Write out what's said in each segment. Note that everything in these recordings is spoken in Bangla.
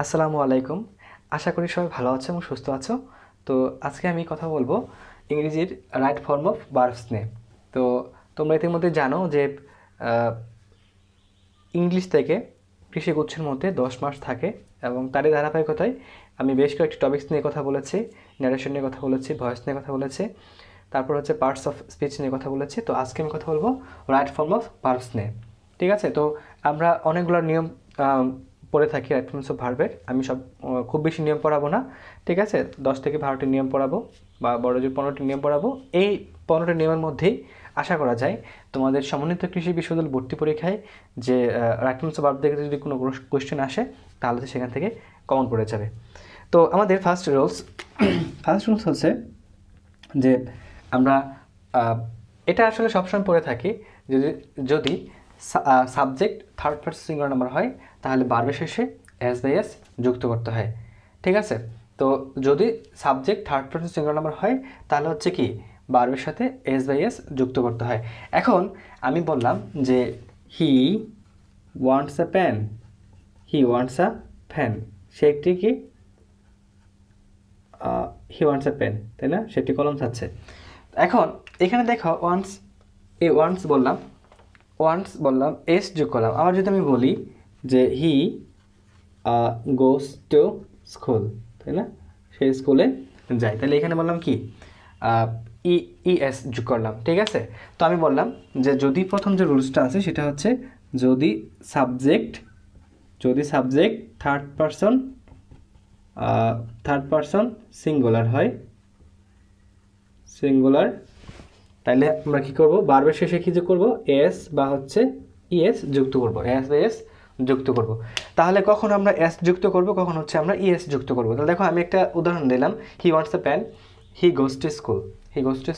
আসসালামু আলাইকুম। আশা করি সবাই ভালো আছো এবং সুস্থ আছো। তো আজকে আমি কথা বলবো ইংরেজির রাইট ফর্ম অফ ভার্বস নিয়ে। তো তোমরা ইতিমধ্যে জানো যে আহ, ইংলিশ থেকে কৃষিগুচ্ছের মধ্যে 10 মাস থাকে এবং তারই ধারাবাহিকতায় আমি বেশ কয়েকটি টপিকস নিয়ে কথা বলেছি, ন্যারেশন নিয়ে কথা বলেছি, ভয়েস নিয়ে কথা বলেছি, তারপর হচ্ছে পার্টস অফ স্পিচ নিয়ে কথা বলেছি। তো আজকে আমি কথা বলবো রাইট ফর্ম অফ ভার্বস নিয়ে। ঠিক আছে, তো আমরা অনেকগুলো নিয়ম পড়ে থাকি রাইট ফর্মস অফ ভার্বের। আমি সব খুব বেশি নিয়ম পড়াবো না। ঠিক আছে, 10 থেকে 12টি নিয়ম পড়াবো বা বড় যে 15টি নিয়ম পড়াবো। এই 15টি নিয়মের মধ্যেই আশা করা যায় তোমাদের সমন্বিত কৃষি বিশ্ববিদ্যালয় ভর্তি পরীক্ষায় যে রাইট ফর্মস অফ ভার্ব থেকে যদি কোনো কোয়েশ্চেন আসে তাহলে তো সেখান থেকে কমন পড়ে যাবে। তো আমাদের ফার্স্ট রুলস হচ্ছে যে আমরা এটা আসলে সবসময় পড়ে থাকি, যদি যদি subject third person singular number হয় তাহলে ভার্বের শেষে এস বাই এস যুক্ত করতে হয়। ঠিক আছে, তো যদি subject third person singular number হয় তাহলে হচ্ছে কি ভার্বের সাথে এস বাই এস যুক্ত করতে হয়। এখন আমি বললাম যে he wants a pen, he wants a fan, সে একটি কি হি ওয়ান্টস আ পেন, তাই না, সে একটি কলম চাচ্ছে। এখন এখানে দেখো ওয়ান্টস বললাম এস যোগ করলাম। আবার যদি আমি বলি যে হি গোস টু স্কুল, তাই না, সে স্কুলে যায়, তাহলে এখানে বললাম কি ই এস যোগ করলাম। ঠিক আছে, তো আমি বললাম যে যদি প্রথম যে রুলসটা আছে সেটা হচ্ছে যদি সাবজেক্ট থার্ড পারসন সিঙ্গুলার হয়, তাহলে আমরা কি করব, ভার্বের শেষে কি যোগ করব, এস বা হচ্ছে ইএস যুক্ত করব, এস বা এস যুক্ত করব। তাহলে কখন আমরা এস যুক্ত করব, কখন হচ্ছে আমরা ইএস যুক্ত করব। তাহলে দেখো আমি একটা উদাহরণ দিলাম, he wants a pen, he goes to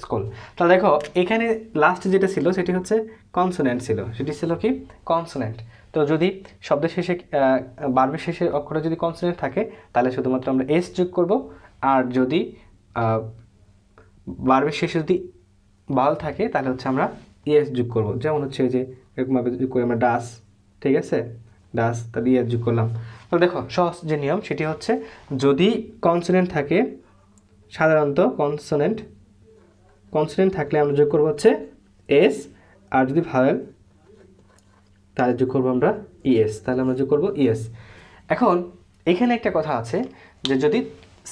school. তাহলে দেখো এখানে লাস্ট যেটা ছিল সেটি হচ্ছে কনসোনেন্ট ছিল, সেটি ছিল কি কনসোনেন্ট। তো যদি শব্দের শেষে ভার্বের শেষে অক্ষরে যদি কনসোনেন্ট থাকে তাহলে শুধুমাত্র আমরা এস যোগ করব, আর যদি ভার্বের শেষে যদি বাল থাকে তাহলে হচ্ছে আমরা ইএস যোগ করব। যেমন হচ্ছে যে এরকমভাবে যোগ করি আমরা ডাস, ঠিক আছে, ডাস, তাহলে ইএস যোগ করলাম। তো দেখো সহজ যে নিয়ম সেটি হচ্ছে যদি কনসোনেন্ট থাকে, সাধারণত কনসোনেন্ট থাকলে আমরা যোগ করবো হচ্ছে এস, আর যদি ভাওয়েল তাহলে যোগ করবো আমরা ইএস, তাহলে আমরা যোগ করবো ইএস। এখন এখানে একটা কথা আছে যে যদি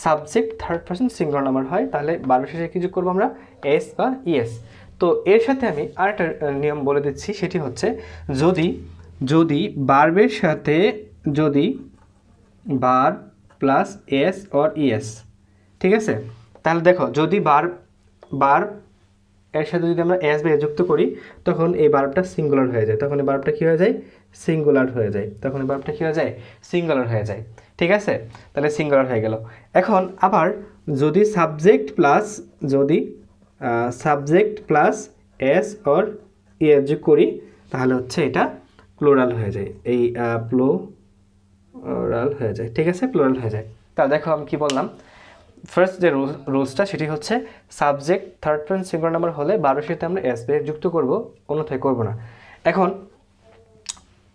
subject third person singular number হয় তাহলে ভার্বের শেষে কি যোগ করবো আমরা, এস বা ইএস। তো এর সাথে আমি আরেকটা নিয়ম বলে দিচ্ছি, সেটি হচ্ছে যদি ভার্বের সাথে যদি verb plus s or es, ঠিক আছে, তাহলে দেখো যদি ভার্ব এর সাথে যদি আমরা এস বা এ যুক্ত করি তখন এই ভার্বটা সিঙ্গুলার হয়ে যায়, তখন এই ভার্বটা কী হয়ে যায়, সিঙ্গুলার হয়ে যায়। ঠিক আছে, তাহলে সিঙ্গুলার হয়ে গেল। এখন আবার যদি subject plus s or es যোগ করি তাহলে হচ্ছে এটা প্লুরাল হয়ে যায়, এই প্লুরাল হয়ে যায়। ঠিক আছে, প্লুরাল হয়ে যায়। তাহলে দেখো আমি কি বললাম, ফার্স্ট যে রুলসটা সেটি হচ্ছে subject third person singular number হলে ভার্বের সাথে আমরা এস বা যুক্ত করব, অন্যথায় করব না। এখন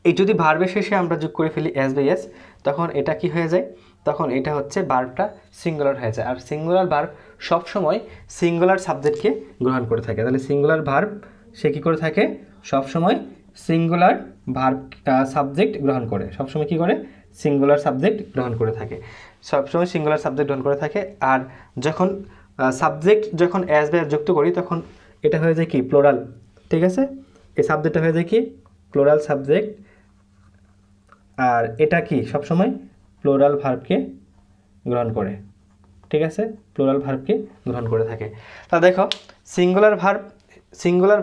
এই যদি ভার্বের শেষে আমরা যোগ করে ফেলি এস বাই এস তখন এটা কি হয়ে যায়, তখন এটা হচ্ছে ভার্বটা সিঙ্গুলার হয়ে যায়, আর সিঙ্গুলার ভার্ব সবসময় সিঙ্গুলার সাবজেক্টকে গ্রহণ করে থাকে। তাহলে সিঙ্গুলার ভার্ব সে কী করে থাকে, সবসময় সিঙ্গুলার ভার্ব সাবজেক্ট গ্রহণ করে, সবসময় কী করে, সিঙ্গুলার সাবজেক্ট গ্রহণ করে থাকে, সবসময় সিঙ্গুলার সাবজেক্ট গ্রহণ করে থাকে। আর যখন সাবজেক্ট যখন এস বাই এস যুক্ত করি তখন এটা হয়ে যায় কি প্লোরাল। ঠিক আছে, এই সাবজেক্টটা হয়ে যায় কি প্লোরাল সাবজেক্ট, আর এটা কি সবসময় প্লোরাল ভার্বকে গ্রহণ করে। ঠিক আছে, প্লোরাল ভার্বকে গ্রহণ করে থাকে। তা দেখো সিঙ্গুলার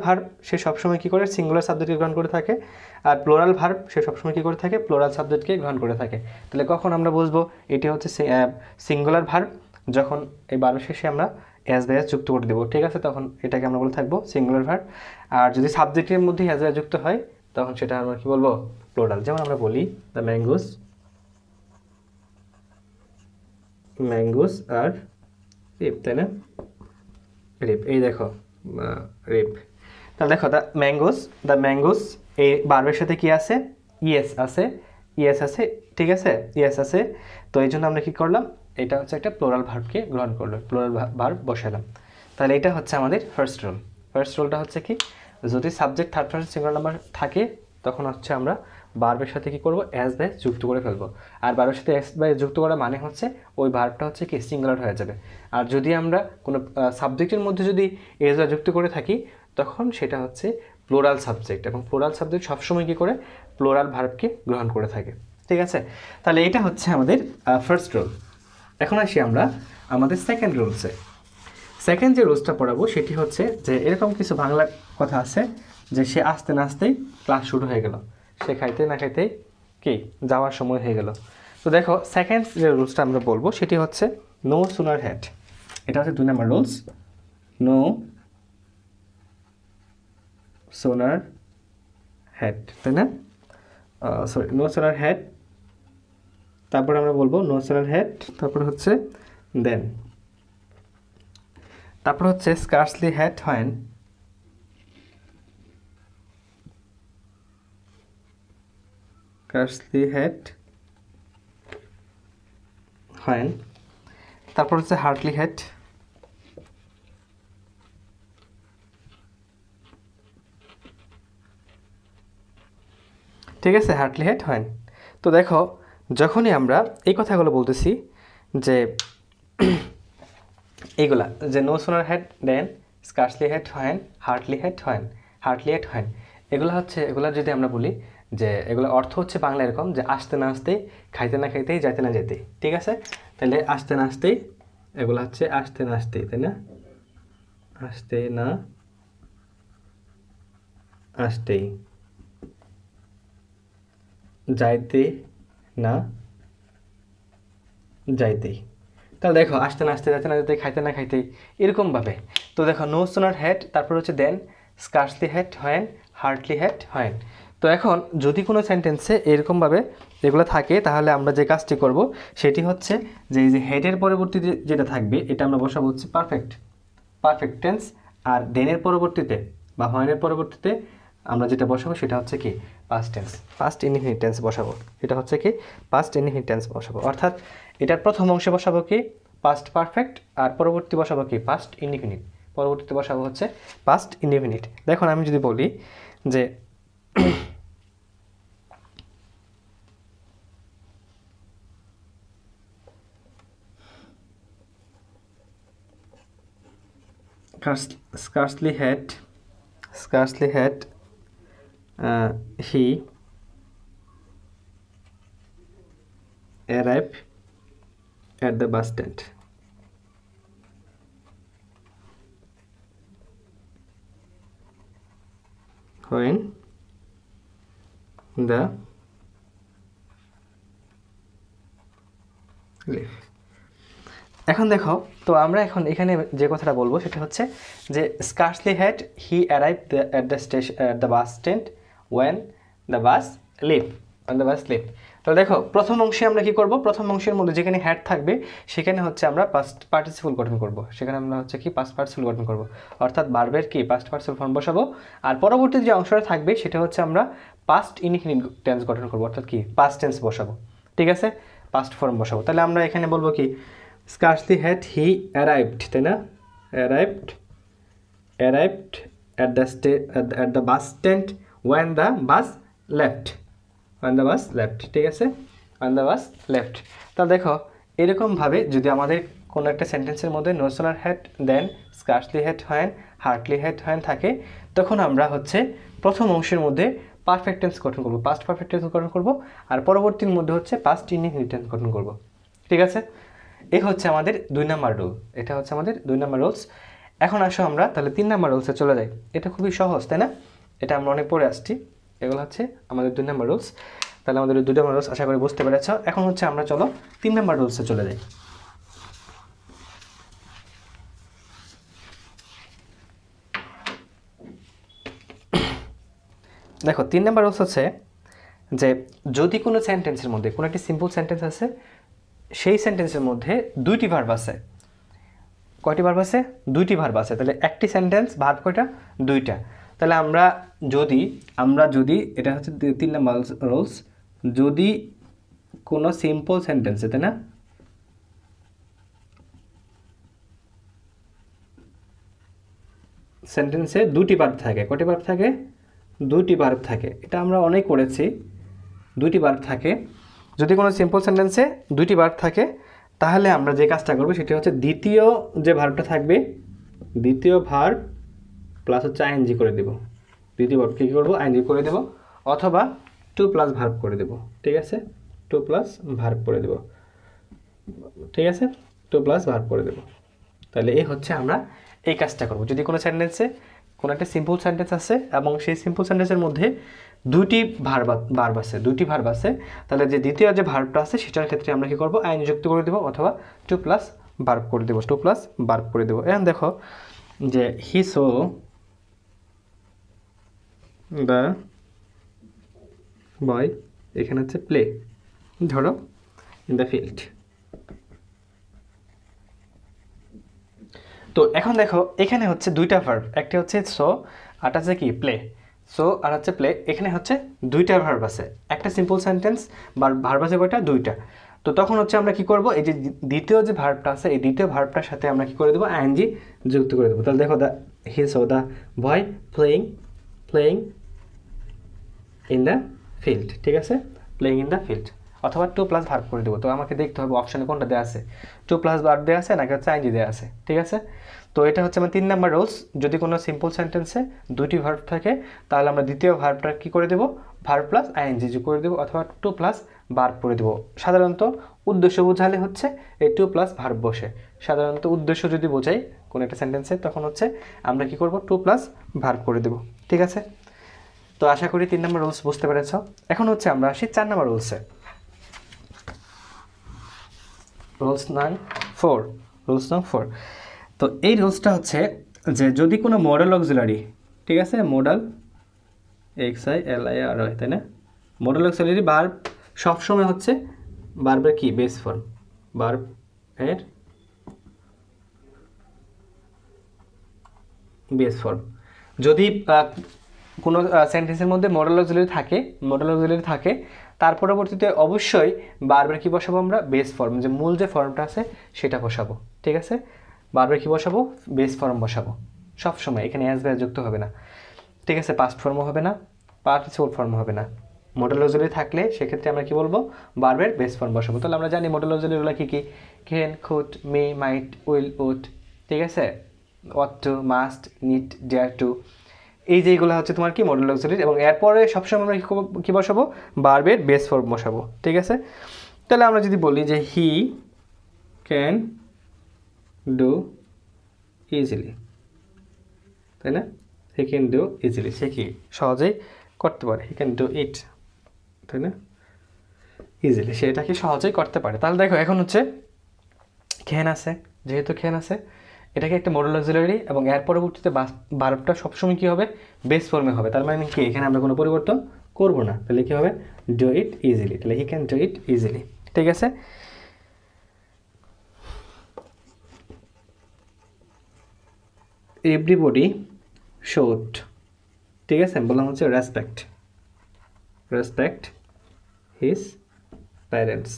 ভার্ব সে সবসময় কী করে, সিঙ্গুলার সাবজেক্টকে গ্রহণ করে থাকে, আর প্লোরাল ভার্ব সে সবসময় কী করে থাকে, প্লোরাল সাবজেক্টকে গ্রহণ করে থাকে। তাহলে কখন আমরা বুঝবো এটি হচ্ছে সিঙ্গুলার ভার্ব, যখন এই ভার্বের শেষে আমরা এস বাই এস যুক্ত করে দেবো। ঠিক আছে, তখন এটাকে আমরা বলে থাকবো সিঙ্গুলার ভার্ব। আর যদি সাবজেক্টের মধ্যে এস বাই যুক্ত হয় তখন সেটা আমরা কী বলবো, প্লোরাল। যেমন আমরা বলি দ্য ম্যাঙ্গোস আর রেপ, তাই না, রেপ, এই দেখো রেপ। তাহলে দেখো দ্য ম্যাঙ্গোস এই ভার্বের সাথে কি আছে, ইএস আছে, ইয়েস আছে, ঠিক আছে, ইয়েস আছে। তো এই জন্য আমরা কী করলাম, এটা হচ্ছে একটা প্লোরাল ভার্বকে গ্রহণ করলো, প্লোরাল ভার্ব বসালাম। তাহলে এটা হচ্ছে আমাদের ফার্স্ট রুল। ফার্স্ট রুলটা হচ্ছে কি, যদি subject third person singular number থাকে তখন হচ্ছে আমরা ভার্বের সাথে কী করবো, অ্যাজ বাই যুক্ত করে ফেলবো। আর ভার্বের সাথে অ্যাজ বাই যুক্ত করা মানে হচ্ছে ওই ভার্বটা হচ্ছে কি সিঙ্গুলার হয়ে যাবে। আর যদি আমরা কোনো সাবজেক্টের মধ্যে যদি এজ বাই যুক্ত করে থাকি তখন সেটা হচ্ছে প্লোরাল সাবজেক্ট, এবং প্লোরাল সাবজেক্ট সবসময় কী করে প্লোরাল ভার্বকে গ্রহণ করে থাকে, ঠিক আছে। তাহলে এটা হচ্ছে আমাদের ফার্স্ট রুল। এখন আসি আমরা আমাদের সেকেন্ড রুলসে। সেকেন্ড যে রুলসটা পড়াবো সেটি হচ্ছে যে এরকম কিছু বাংলা কথা আছে যে সে আসতে না আসতেই ক্লাস শুরু হয়ে গেল, সে খাইতে না খাইতেই কি যাওয়ার সময় হয়ে গেল। তো দেখো সেকেন্ড যে রুলসটা আমরা বলবো সেটি হচ্ছে নো সুনার হ্যাড। এটা হচ্ছে 2 নম্বর রুলস, নো সোনার হ্যাড, তাই না? সরি, নো সোনার হ্যাড, তারপর আমরা বলবো নো সোনার হ্যাড, তারপর হচ্ছে দেন, তারপর হচ্ছে scarcely had when, scarcely had when, তারপর হচ্ছে হার্ডলি হ্যাড, ঠিক আছে, হার্ডলি হ্যাড হোয়েন। তো দেখো যখনই আমরা এই কথাগুলো বলতেছি যে এইগুলা যে no sooner had then, scarcely had when, hardly had when, hardly had when, এগুলো হচ্ছে, এগুলা যদি আমরা বলি যে এগুলো অর্থ হচ্ছে বাংলা এরকম যে আসতে না আসতেই, খাইতে না খাইতেই, যাইতে না যেতেই, ঠিক আছে। তাহলে আসতে না আসতেই, এগুলো হচ্ছে আসতে না আসতেই, তাই না, আসতে না আসতেই, যাইতে না যাইতেই। তাহলে দেখো আসতে না আসতে, যাইতে না যেতে, খাইতে না খাইতেই, এরকমভাবে। তো দেখো নো সোনার হ্যাড, তারপর হচ্ছে then, scarcely had when, hardly had when. তো এখন যদি কোনো সেন্টেন্সে এরকমভাবে এগুলো থাকে তাহলে আমরা যে কাজটি করব সেটি হচ্ছে যে এই যে হেডের পরবর্তীতে যেটা থাকবে এটা আমরা বসাবো হচ্ছে পারফেক্ট, পারফেক্ট টেন্স। আর দেনের পরবর্তীতে বা হোয়েনের পরবর্তীতে আমরা যেটা বসাবো সেটা হচ্ছে কি past tense, past indefinite tense বসাবো। এটা হচ্ছে কি পাস্ট ইনডিফিনিট টেন্স বসাবো, অর্থাৎ এটার প্রথম অংশে বসাবো কি পাস্ট পারফেক্ট, আর পরবর্তী বসাবো কি পাস্ট ইনডিফিনিট, পরবর্তীতে বসাবো হচ্ছে পাস্ট ইনডিফিনিট। দেখুন আমি যদি বলি যে scarcely had he arrived at the bus stand when the leave। এখন দেখো তো আমরা এখন এখানে যে কথাটা বলবো সেটা হচ্ছে যে scarcely had he arrived at the station at the bus stand when the bus leave, when the bus leave. তো দেখো প্রথম অংশে আমরা কি করব, প্রথম অংশের মধ্যে যেখানে হ্যাড থাকবে সেখানে হচ্ছে আমরা পাস্ট পার্টিসিপল গঠন করব, সেখানে আমরা হচ্ছে কি পাস্ট পার্টিসিপল গঠন করব, অর্থাৎ ভার্বের কি পাস্ট পার্টিসিপল ফর্ম বসাবো। আর পরবর্তী যে অংশটা থাকবে সেটা হচ্ছে আমরা পাস্ট ইনডিফিনিট টেন্স গঠন করব, অর্থাৎ কি পাস্ট টেন্স বসাবো, ঠিক আছে, পাস্ট ফর্ম বসাবো। তাহলে আমরা এখানে বলবো কি scarcely had he arrived, তাই না, arrived at the bus stand when the bus left, when the bus left, ঠিক আছে, when the bus left। তাহলে দেখো এরকমভাবে যদি আমাদের কোনো একটা সেন্টেন্সের মধ্যে no sooner had than, scarcely had when, hardly had when থাকে তখন আমরা হচ্ছে প্রথম অংশের মধ্যে পারফেক্ট টেন্স গঠন করব, পাস্ট পারফেক্ট টেন্স গঠন করব, আর পরবর্তীর মধ্যে হচ্ছে পাস্ট ইনডিফিনিট টেন্স গঠন করব, ঠিক আছে। এই হচ্ছে আমাদের 2 নম্বর রুল, এটা হচ্ছে আমাদের 2 নম্বর রুলস। এখন আসো আমরা তাহলে 3 নম্বর রুলসে চলে যাই। এটা খুবই সহজ, তাই না, এটা আমরা অনেক পরে আসছি। এগুলো হচ্ছে আমাদের 2 নম্বর রুলস। তাহলে আমাদের 2 নম্বর রুলস আশা করি বুঝতে পেরেছ। এখন হচ্ছে আমরা চলো 3 নম্বর রুলসে চলে যাই। দেখো 3 নম্বর রুলস হচ্ছে যে যদি কোনো সেন্টেন্সের মধ্যে কোনো একটি সিম্পল সেন্টেন্স আছে, সেই সেন্টেন্সের মধ্যে 2টি ভার্ব আছে, কয়টি ভার্ব আছে, 2টি ভার্ব আছে, তাহলে একটি সেন্টেন্স ভার্ব কয়টা, 2টা। তাহলে আমরা যদি এটা হচ্ছে 3 নম্বর রুলস, যদি কোনো সিম্পল সেন্টেন্সে, তাই না, সেন্টেন্সে দুটি ভার্ব থাকে, কটি ভার্ব থাকে, দুটি ভার্ব থাকে। এটা আমরা অনেক করেছি, দুটি ভার্ব থাকে। যদি কোনো সিম্পল সেন্টেন্সে দুটি ভার্ব থাকে তাহলে আমরা যে কাজটা করব সেটা হচ্ছে দ্বিতীয় যে ভার্বটা থাকবে, দ্বিতীয় ভার্ব প্লাস হচ্ছে আইএনজি করে দেব। দ্বিতীয় ভার্বকে কী করবো, আইএনজি করে দেব, অথবা টু প্লাস ভার্ব করে দেব। ঠিক আছে, টু প্লাস ভার্ব করে দেব। ঠিক আছে, টু প্লাস ভার্ব করে দেব। তাহলে এই হচ্ছে আমরা এই কাজটা করব। যদি কোনো সেন্টেন্সে কোনো একটা সিম্পল সেন্টেন্স আছে এবং সেই সিম্পল সেন্টেন্সের মধ্যে দুটি ভার্ব আছে, দুটি ভার্ব আছে, তাহলে যে দ্বিতীয় যে ভার্বটা আছে সেটার ক্ষেত্রে আমরা কী করবো, আইন যুক্ত করে দেবো অথবা টু প্লাস ভার্ব করে দেবো, টু প্লাস ভার্ব করে দেবো। এখন দেখো যে হি সো দ্য বয়, এখানে হচ্ছে প্লে, ধরো ইন দ্য ফিল্ড। তো এখন দেখো এখানে হচ্ছে দুইটা ভার্ব, একটা হচ্ছে সো আর হচ্ছে কি প্লে। সো আর হচ্ছে প্লে, এখানে হচ্ছে দুইটা ভার্ব আছে, একটা সিম্পল সেন্টেন্স বা ভার্ব আছে কয়টা, দুইটা। তো তখন হচ্ছে আমরা কি করব, এই যে দ্বিতীয় যে ভার্বটা আছে এই দ্বিতীয় ভার্বটার সাথে আমরা কি করে দেবো, আইএনজি যুক্ত করে দেবো। তাহলে দেখো the he so the boy playing in the field. ঠিক আছে, প্লেয়িং ইন দ্য ফিল্ড, অথবা টু প্লাস ভার্ব করে দেবো। তো আমাকে দেখতে হবে অপশানে কোনটা দেওয়া আছে, টু প্লাস ভার্ব দেওয়া আছে নাকি হচ্ছে আইএনজি দেওয়া আছে। ঠিক আছে, তো এটা হচ্ছে আমার 3 নাম্বার রুলস। যদি কোনো সিম্পল সেন্টেন্সে দুটি ভার্ব থাকে তাহলে আমরা দ্বিতীয় ভার্বটা কী করে দেবো, ভার্ব প্লাস আইএনজি যোগ করে দেবো অথবা টু প্লাস ভার্ব করে দেবো। সাধারণত উদ্দেশ্য বোঝালে হচ্ছে এই টু প্লাস ভার্ব বসে। সাধারণত উদ্দেশ্য যদি বোঝাই কোনো একটা সেন্টেন্সে তখন হচ্ছে আমরা কি করব, টু প্লাস ভার্ব করে দেবো। ঠিক আছে, তো আশা করি 3 নাম্বার রুলস বুঝতে পেরেছ। এখন হচ্ছে আমরা আসি 4 নাম্বার রুলসে। রুলস নং 4। তো এই রুলসটা হচ্ছে যে যদি কোনো মডেল অক্সিলারি, ঠিক আছে, মডেল XILIRY, তাই না, মডেল অক্সিলারি ভার্ব সবসময় হচ্ছে ভার্বের কি, বেস ফর্ম, ভার্ব এর বেস ফর্ম। যদি কোনো সেন্টেন্সের মধ্যে মডেল অক্সিলারি থাকে তার পরবর্তীতে অবশ্যই ভার্বের কী বসাবো আমরা, বেস ফর্ম, যে মূল যে ফর্মটা আছে সেটা বসাবো। ঠিক আছে, ভার্বের কী বসাবো, বেস ফর্ম বসাবো সবসময়। এখানে অ্যাজ বাই যুক্ত হবে না। ঠিক আছে, পাস্ট ফর্মও হবে না, পার্টিসিপল ফর্ম হবে না। মডেল অক্সিলারি থাকলে সেক্ষেত্রে আমরা কি বলবো, ভার্বের বেস ফর্ম বসাবো। তাহলে আমরা জানি মডেল অক্সিলারিগুলো কী কী, can, could, may, might, will, would. ঠিক আছে, ought to, must, need, dare to, এই যে এইগুলো হচ্ছে তোমার কি মডেল অক্সিলারি, এবং এরপরে সবসময় আমরা কী বসাবো, ভার্বের বেস ফর্ম বসাবো। ঠিক আছে, তাহলে আমরা যদি বলি যে হি ক্যান ডু ইজিলি, তাই না, হি ক্যান ডু ইজিলি, সে কি সহজেই করতে পারে, হি ক্যান ডু ইট, তাই না, ইজিলি, সে এটাকে সহজেই করতে পারে। তাহলে দেখো এখন হচ্ছে ক্যান আছে, যেহেতু ক্যান আছে এটাকে একটা মডেল অক্সিলারি, এবং এর পরবর্তীতে ভার্বটা সবসময় কী হবে, বেস ফর্মে হবে। তার মানে কি এখানে আমরা কোনো পরিবর্তন করব না। তাহলে কী হবে, ডু ইট ইজিলি, তাহলে he can do it easily. ঠিক আছে, এভরিবডি শুড, ঠিক আছে, বললাম হচ্ছে রেসপেক্ট হিজ প্যারেন্টস,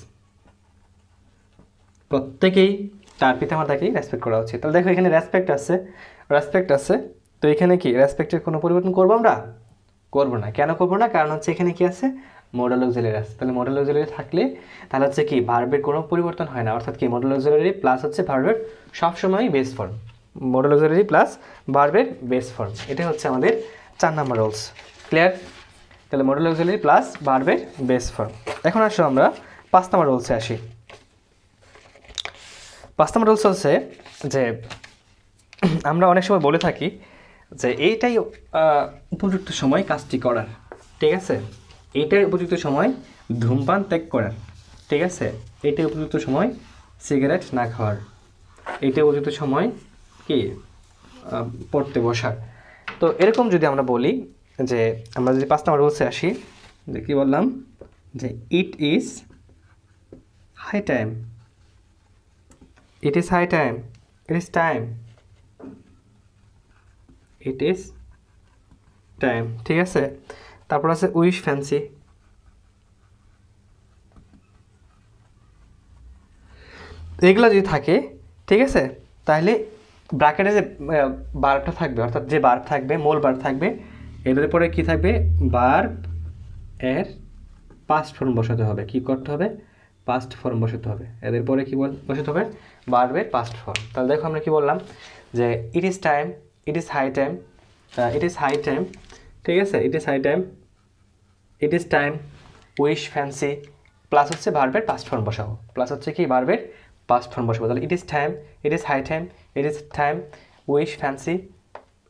প্রত্যেকেই তার পিতামাতাকেই রেসপেক্ট করা উচিত। তাহলে দেখো এখানে রেসপেক্ট আছে, তো এখানে কি রেসপেক্টের কোনো পরিবর্তন করবো আমরা, করবো না। কেন করবো না, কারণ হচ্ছে এখানে কি আছে, মডেল অক্সিলারি আছে। তাহলে মডেল অক্সিলারি থাকলে তাহলে হচ্ছে কি ভার্বের কোনো পরিবর্তন হয় না, অর্থাৎ কি মডেল অক্সিলারি প্লাস হচ্ছে ভার্বের সবসময় base form, modal auxiliary plus ভার্বের বেস ফর্ম। এটা হচ্ছে আমাদের 4 নাম্বার রুলস। ক্লিয়ার? তাহলে মডেল অক্সিলারি প্লাস ভার্বের বেস ফর্ম। এখন আসো আমরা 5 নাম্বার রুলসে আসি। 5 নাম্বার রুলস হচ্ছে যে আমরা অনেক সময় বলে থাকি যে এইটাই উপযুক্ত সময় কাজটি করার। ঠিক আছে, এইটাই উপযুক্ত সময় ধূমপান ত্যাগ করার। ঠিক আছে, এইটাই উপযুক্ত সময় সিগারেট না খাওয়ার। এইটাই উপযুক্ত সময় কি পড়তে বসার। তো এরকম যদি আমরা বলি যে আমরা যদি 5 নাম্বার রুলসে আসি, যে কী বললাম, যে it is high time, it is high time, it is time, it is time। ঠিক আছে, তারপর আছে উইশ ফ্যান্সি, এগুলো যদি থাকে, ঠিক আছে, তাহলে ব্র্যাকেটে যে বার্বটা থাকবে, অর্থাৎ যে বার্ব থাকবে, মূল বার্ব থাকবে, এদের পরে কি থাকবে, বার্ব এর পাস্ট ফর্ম বসাতে হবে। কি করতে হবে, পাস্ট ফর্ম বসাতে হবে। এদের পরে কি বসাতে হবে, বার্বের পাস্ট ফর্ম। তাহলে দেখো আমরা কি বললাম যে it is time, it is high time, it is high time, ঠিক আছে, it is high time, it is time, wish, fancy, plus হচ্ছে ভার্বের পাস্ট ফর্ম বসাবো, প্লাস হচ্ছে কি ভার্বের পাস্ট ফর্ম বসাবো। তাহলে it is time, it is high time, it is time, wish, fancy,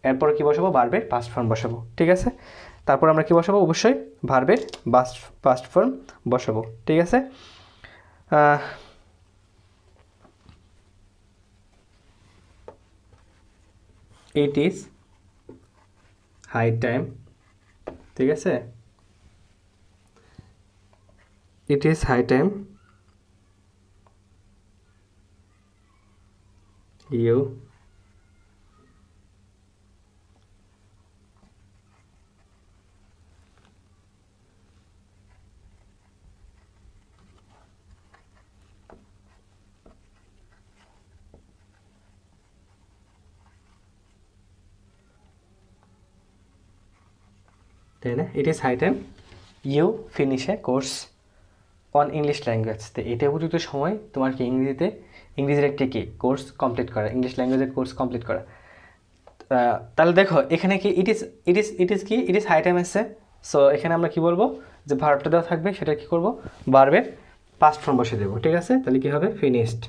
এরপর কি বসাবো, ভার্বের পাস্ট ফর্ম বসাবো, ঠিক আছে। তারপর আমরা কি বসাবো, অবশ্যই ভার্বের পাস্ট ফর্ম বসাবো, ঠিক আছে। ইট ইজ হাই টাইম, ঠিক আছে, it is high time you তাই না, it is high time you finish a course on English language. তো এটা উপযুক্ত সময় তোমার কি ইংরেজির একটি কি কোর্স কমপ্লিট করা, ইংলিশ ল্যাঙ্গুয়েজের কোর্স কমপ্লিট করা। তাহলে দেখো এখানে কি ইট ইজ কি, ইট ইজ হাই টাইম এসছে। সো এখানে আমরা কি বলবো, যে ভার্বটা দেওয়া থাকবে সেটা কি করব, ভার্বের পাস্ট ফর্ম বসিয়ে দেবো, ঠিক আছে। তাহলে কি হবে, ফিনিশড।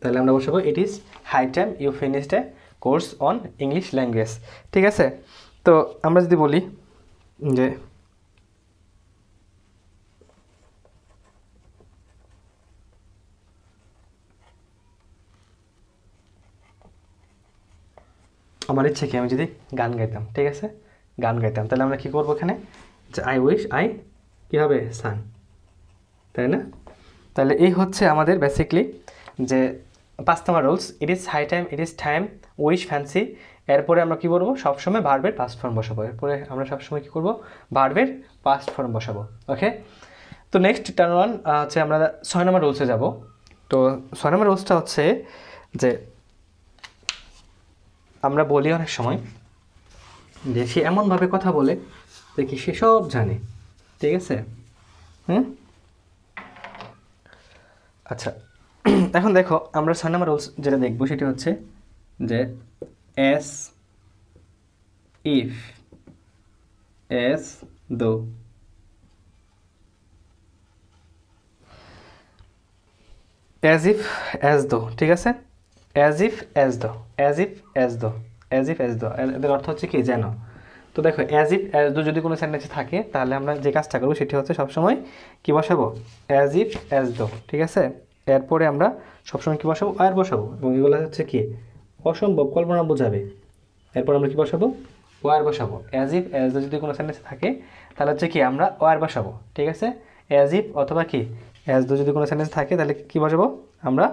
তাহলে আমরা বসাবো it is high time you finished a course on English language, ঠিক আছে। তো আমরা যদি বলি যে আমার ইচ্ছে কি আমি যদি গান গাইতাম, ঠিক আছে, গান গাইতাম, তাহলে আমরা কী করবো এখানে, যে আই উইশ আই কী হবে, সাং, তাই না। তাহলে এই হচ্ছে আমাদের বেসিকলি যে 5 number rules, it is high time, it is time, wish, fancy. এরপরে আমরা কী করবো, সবসময় ভার্বের পাস্ট ফর্ম বসাবো। এরপরে আমরা সবসময় কী করবো, ভার্বের পাস্ট ফর্ম বসাবো, ওকে। তো নেক্সট টার্ন ওয়ান হচ্ছে আমরা 6 নম্বর রুলসে যাব। তো 6 নম্বর রুলসটা হচ্ছে যে আমরা বলি অনেক সময় যে সে এমনভাবে কথা বলে দেখি সে সব জানে, ঠিক আছে, আচ্ছা। এখন দেখো আমরা 6 নম্বর রুলস যেটা দেখবো সেটি হচ্ছে যে এস ইফ, এস দো, অ্যাজ ইফ অ্যাজ দো, ঠিক আছে, as if as though, as if as though, as if as though, এদের অর্থ হচ্ছে কি যেন। তো দেখো অ্যাজ ইফ অ্যাজ দো যদি কোনো সেন্টেন্সে থাকে তাহলে আমরা যে কাজটা করবো সেটি হচ্ছে সবসময় কী বসাবো, অ্যাজ ইফ অ্যাজ দো, ঠিক আছে। এরপরে আমরা সবসময় কী বসাবো, আর বসাবো, এবং এগুলো হচ্ছে কি অসম্ভব, কল্পনা বোঝাবে। এরপর আমরা কী বসাবো, ওয়ার বসাবো। অ্যাজ ইফ অ্যাজ দো যদি কোনো সেন্টেন্সে থাকে তাহলে হচ্ছে কি আমরা ওয়ার বসাবো, ঠিক আছে। অ্যাজ ইফ অথবা কি অ্যাজ দো যদি কোনো সেন্টেন্স থাকে তাহলে কী বসাবো আমরা,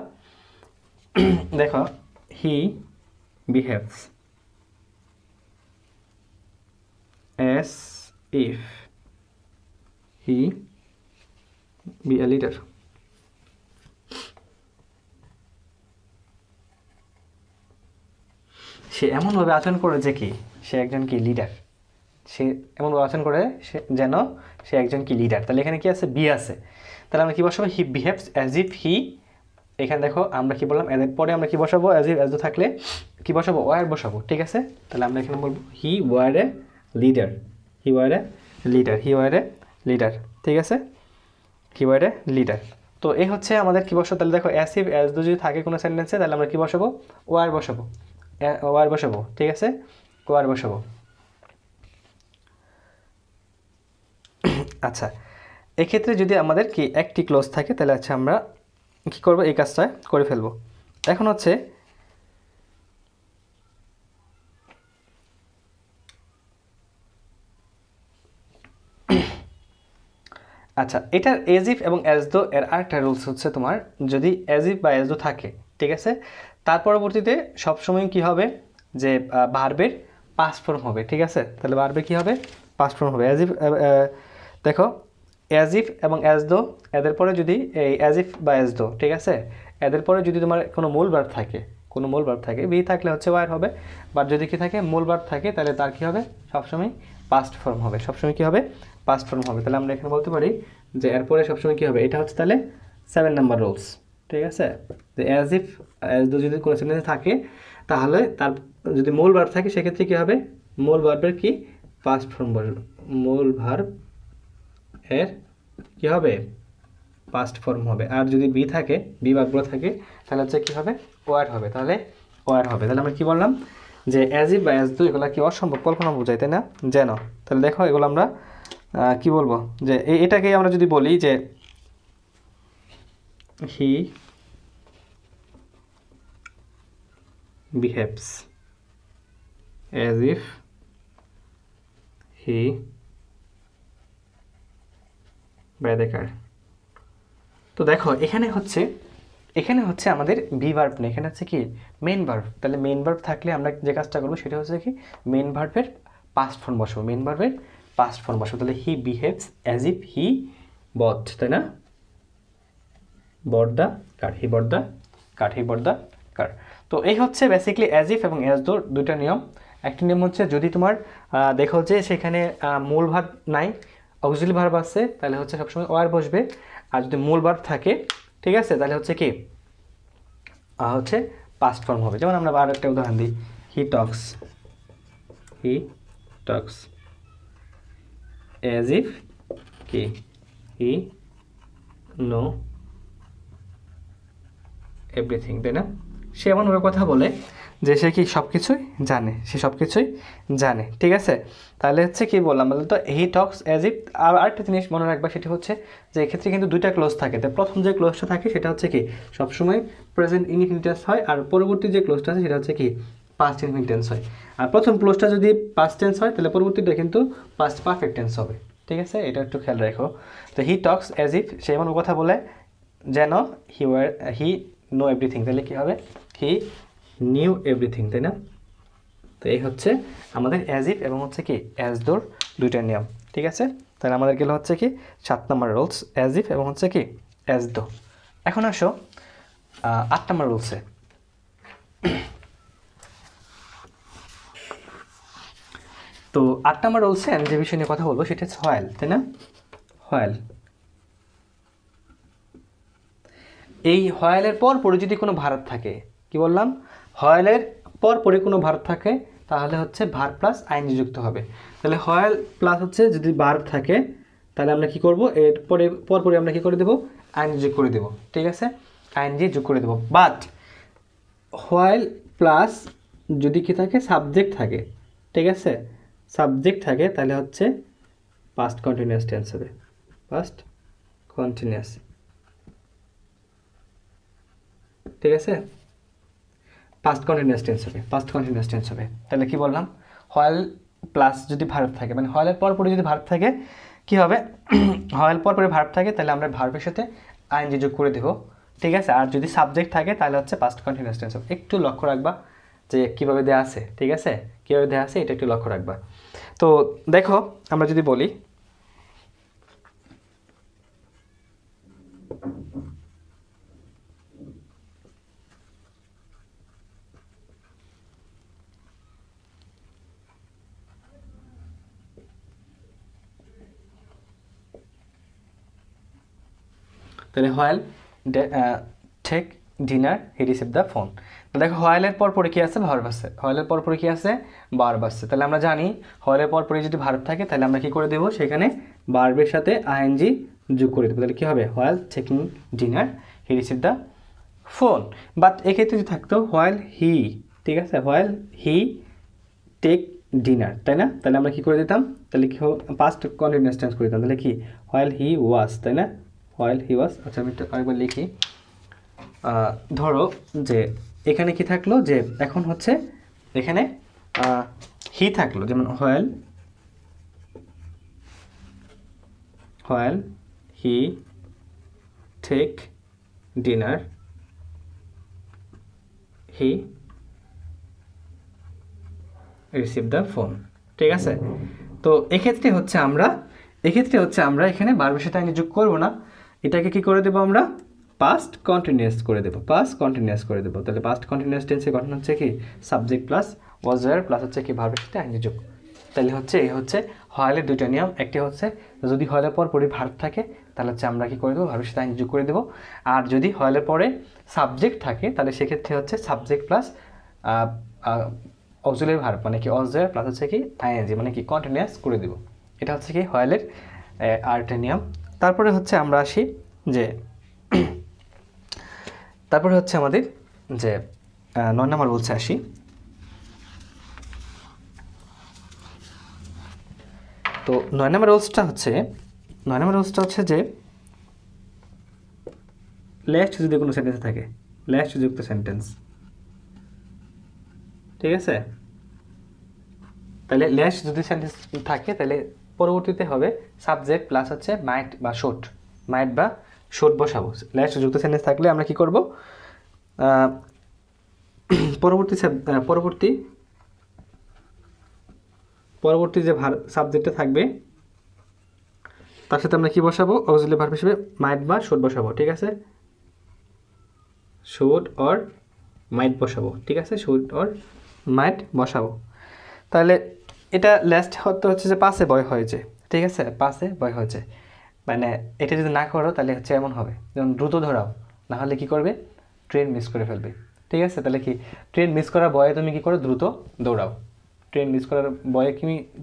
দেখো হি behaves as if he be a leader, সে এমনভাবে আচরণ করে যে কি সে একজন কি লিডার, সে এমনভাবে আচরণ করে সে যেন সে একজন কি লিডার। তাহলে এখানে কি আছে, বি আছে, তাহলে আমরা কি বসাবো, হি বিহেভস অ্যাজ ইফ হি। এখানে দেখো আমরা কি বললাম, এর পরে আমরা কি বসাবো, অ্যাজ ইফ অ্যাজ দো থাকলে কি বসাবো, ওয়ার বসাবো, ঠিক আছে। তাহলে আমরা এখানে বলবো হি war a leader, he war a leader, he war a leader, ঠিক আছে, হি ওয়ার এ লিডার। তো এই হচ্ছে আমাদের কি বসাবো, তাহলে দেখো অ্যাজ ইফ অ্যাজ দো যদি থাকে কোনো সেন্টেন্সে তাহলে আমরা কি বসাবো, ওয়ার বসাবো, ওয়ার বসাবো, ঠিক আছে, ওয়ার বসাবো। আচ্ছা, এক্ষেত্রে যদি আমাদের কি একটি ক্লোজ থাকে তাহলে আচ্ছা আমরা কী করবো, এই কাজটা করে ফেলবো। এখন হচ্ছে আচ্ছা, এটার এজ ইফ এবং অ্যাজ দো এর আরেকটা রুলস হচ্ছে তোমার, যদি অ্যাজ ইফ বা অ্যাজ দো থাকে, ঠিক আছে, তার পরবর্তীতে সবসময় কি হবে, যে ভার্বের পাস্ট ফর্ম হবে, ঠিক আছে? তাহলে বারবে কি হবে? পাস্ট ফর্ম হবে। অ্যাজ ইফ, দেখো অ্যাজ ইফ এবং অ্যাজ দো, এদের পরে যদি এই অ্যাজ ইফ বা অ্যাজ দো, ঠিক আছে, এদের পরে যদি তোমার কোনো মূল ভার্ব থাকে, কোনো মূল ভার্ব থাকে, বি থাকলে হচ্ছে ওয়ার হবে, বাট যদি কি থাকে মূল ভার্ব থাকে তাহলে তার কি হবে? সবসময় পাস্ট ফর্ম হবে। সবসময় কি হবে? পাস্ট ফর্ম হবে। তাহলে আমরা এখানে বলতে পারি যে এরপরে সবসময় কি হবে? এটা হচ্ছে তাহলে 7 নাম্বার রুলস, ঠিক আছে? যে অ্যাজ ইফ অ্যাজ দো যদি কোনো সেন্টেন্সে থাকে তাহলে তার যদি মূল ভার্ব থাকে সেক্ষেত্রে কী হবে? মূল ভার্বের কি পাস্ট ফর্ম বসবে, মূল ভার্ব এর কী হবে? পাস্ট ফর্ম হবে। আর যদি বি থাকে, বি ভার্বগুলো থাকে তাহলে হচ্ছে কী হবে? ওয়ার হবে। তাহলে ওয়ার হবে। তাহলে আমরা কী বললাম যে অ্যাজ ইফ বা অ্যাজ দো এগুলো কি অসম্ভব, কল্পনা বোঝায়, তাই না? যেন, তাহলে দেখো এগুলো আমরা কি বলবো যে এটাকেই আমরা যদি বলি যে হি behaves as if he by the car। তো দেখো এখানে হচ্ছে আমাদের বি ভার্ব না, এখানে হচ্ছে কি মেইন ভার্ব। তাহলে মেইন ভার্ব থাকলে আমরা যে কাজটা করবো সেটা হচ্ছে কি মেইন ভার্বের পাস্ট ফর্ম বসাবো, মেইন ভার্বের পাস্ট ফর্ম বসাবো। তাহলে he behaves as if he bought, তাই না? Bought the car, he bought the car, he bought the car. তো এই হচ্ছে বেসিক্যালি অ্যাজ ইফ এবং অ্যাজ দোর দুইটা নিয়ম। একটা নিয়ম হচ্ছে যদি তোমার দেখো যে সেখানে মূল ভার্ব নাই, অক্সিলারি ভার্ব আছে, তাহলে হচ্ছে সবসময় ওয়ার বসবে। আর যদি মূল ভার্ব থাকে, ঠিক আছে, তাহলে হচ্ছে কি হচ্ছে পাস্ট ফর্ম হবে। যেমন আমরা আর একটা উদাহরণ দিই, হি টক্স অ্যাজ ইফ কি হি নো এভরিথিং, তাই না? সে এমনভাবে কথা বলে যে সে কি সব কিছুই জানে, সে সব কিছুই জানে, ঠিক আছে? তাহলে হচ্ছে কি বললাম বলতো, হি টক্স অ্যাজ ইফ। আর আরেকটা জিনিস মনে রাখবা, সেটি হচ্ছে যে এক্ষেত্রে কিন্তু দুইটা ক্লোজ থাকে। তো প্রথম যে ক্লোজটা থাকে সেটা হচ্ছে কি সবসময় প্রেজেন্ট ইনফিনিটেন্স হয়, আর পরবর্তী যে ক্লোজটা আছে সেটা হচ্ছে কি পাস্ট ইনফিনিটেন্স হয়। আর প্রথম ক্লোজটা যদি পাস্ট টেন্স হয় তাহলে পরবর্তীটা কিন্তু পাস্ট পারফেক্ট টেন্স হবে, ঠিক আছে? এটা একটু খেয়াল রাখো। তো হি টক্স অ্যাজ ইফ, সে এমন কথা বলে যেন হি নো এভরিথিং, তাহলে কী হবে? হি নিউ এভরিথিং, তাই না? তো এই হচ্ছে আমাদের অ্যাজ ইফ এবং হচ্ছে কি অ্যাজ দোর দুইটা নিয়ম, ঠিক আছে? তাহলে আমাদের গেলে হচ্ছে কি 7 নম্বর রুলস, অ্যাজ ইফ এবং হচ্ছে কি অ্যাজ দো। এখন আসো 8 নম্বর রুলসে। তো 8 নম্বর রুলসে আমি যে বিষয় নিয়ে কথা বলবো সেটা হচ্ছে হোয়াইল, তাই না? হোয়াইল। এই হোয়াইলের পর পরে যদি কোনো ভার্ব থাকে, কি বললাম? হোয়াইলের পর পরে কোনো ভার্ব থাকে তাহলে হচ্ছে ভার্ব প্লাস আইএনজি যুক্ত হবে। তাহলে হোয়াইল প্লাস হচ্ছে যদি ভার্ব থাকে তাহলে আমরা কি করব? এর পরে আমরা কি করে দেব? আইএনজি যোগ করে দেব, ঠিক আছে? আইএনজি যোগ করে দেব। বাট হোয়াইল প্লাস যদি কি থাকে সাবজেক্ট থাকে, ঠিক আছে, সাবজেক্ট থাকে তাহলে হচ্ছে পাস্ট কন্টিনিউয়াস টেন্স হবে, পাস্ট কন্টিনিউয়াস, ঠিক আছে? পাস্ট কন্টিনিউয়াস টেন্স হবে, পাস্ট কন্টিনিউয়াস টেন্স হবে। তাহলে কি বললাম? হোয়াইল প্লাস যদি ভার্ব থাকে, মানে হোয়াইলের পর পরে যদি ভার্ব থাকে কি হবে? হোয়াইল পর পরে ভার্ব থাকে তাহলে আমরা ভার্বের সাথে আইএনজি যোগ করে দেব, ঠিক আছে? আর যদি সাবজেক্ট থাকে তাহলে হচ্ছে পাস্ট কন্টিনিউয়াস টেন্স হবে। একটু লক্ষ্য রাখবা যে কীভাবে দেওয়া আছে, ঠিক আছে? কীভাবে দেওয়া আছে এটা একটু লক্ষ্য রাখবা। তো দেখো আমরা যদি বলি তাহলে while take dinner he receive the phone. দেখো হোয়াইলের পর পরে কী আছে? ভার্ব আছে। হোয়াইলের পর পরে কী আছে? ভার্ব আছে। তাহলে আমরা জানি হোয়াইলের পর পরে যদি ভার্ব থাকে তাহলে আমরা কী করে দেবো? সেখানে ভার্বের সাথে আইএনজি যোগ করে দেবো। তাহলে কী হবে? While taking dinner he receive the phone. But এক্ষেত্রে যদি থাকতো হোয়াইল হি, ঠিক আছে, হোয়াইল হি টেক ডিনার, তাই না? তাহলে আমরা কী করে দিতাম? তাহলে কি পাস্ট কন্টিনিউয়াস টেন্স করে দিতাম। তাহলে কি হোয়াইল হি ওয়াজ, তাই না? হোয়াইল হি ওয়াজ। আচ্ছা আমি আরেকবার লিখি। ধরো যে এখানে কি থাকলো, যে এখন হচ্ছে এখানে হি থাকলো, যেমন while he take dinner he receive the phone, ঠিক আছে। তো এক্ষেত্রে হচ্ছে আমরা এখানে ভার্বের সাথে আইএনজি যোগ করব না, এটাকে কি করে দেবো আমরা, পাস্ট কন্টিনিউয়াস করে দেবো, পাস্ট কন্টিনিউয়াস করে দেবো। তাহলে পাস্ট কন্টিনিউয়াস টেন্সের গঠন হচ্ছে কি subject plus was wire plus হচ্ছে কি ভার্বের সাথে আইএনজি যোগ। তাহলে হচ্ছে এই হচ্ছে হয়েলের দুইটা নিয়ম। একটি হচ্ছে যদি হয়েলের পর পরে ভার্ব থাকে তাহলে হচ্ছে আমরা কি করে দেবো, ভার্বের সাথে আইএনজি যোগ করে দেবো। আর যদি হয়েলের পরে সাবজেক্ট থাকে তাহলে সেক্ষেত্রে হচ্ছে সাবজেক্ট প্লাস অক্সিলারি ভার্ব মানে কি ওয়াজ ওয়্যার প্লাস হচ্ছে কি আইএনজি মানে কি কন্টিনিউয়াস করে দেবো। এটা হচ্ছে কি হয়েলের আরেকটা নিয়ম। তারপরে হচ্ছে আমরা আসি যে তারপরে হচ্ছে আমাদের যে 9 নম্বর বলছে আসি। তো 9 নম্বর রুলসটা হচ্ছে যে ল্যাস্ট যদি কোনো সেন্টেন্স থাকে, ল্যাস্ট যুক্ত সেন্টেন্স, ঠিক আছে। তাহলে ল্যাস্ট যদি সেন্টেন্স থাকে তাহলে পরবর্তীতে হবে সাবজেক্ট প্লাস হচ্ছে মাইট বা শুড বসাবো। ল্যাস্ট যুক্ত সেন্টেন্স থাকলে আমরা কি করব, পরবর্তী যে সাবজেক্টটা থাকবে তার সাথে আমরা কি বসাবো, অক্সিলারি ভার্ব হিসেবে মাইট বা শুড বসাবো, ঠিক আছে। শুড অর মাইট বসাবো, ঠিক আছে, শুড অর মাইট বসাবো। তাহলে এটা লাস্ট হচ্ছে যে পাসে বয় হয়েছে, ঠিক আছে, পাসে বয় হয়েছে। মানে এটা যদি না করো তাহলে হচ্ছে এমন হবে, যেমন দ্রুত ধরাও, না হলে কি করবে, ট্রেন মিস করে ফেলবে, ঠিক আছে। তাহলে কি ট্রেন মিস করার বয়ে তুমি কি করো, দ্রুত দৌড়াও। ট্রেন মিস করার বয়ে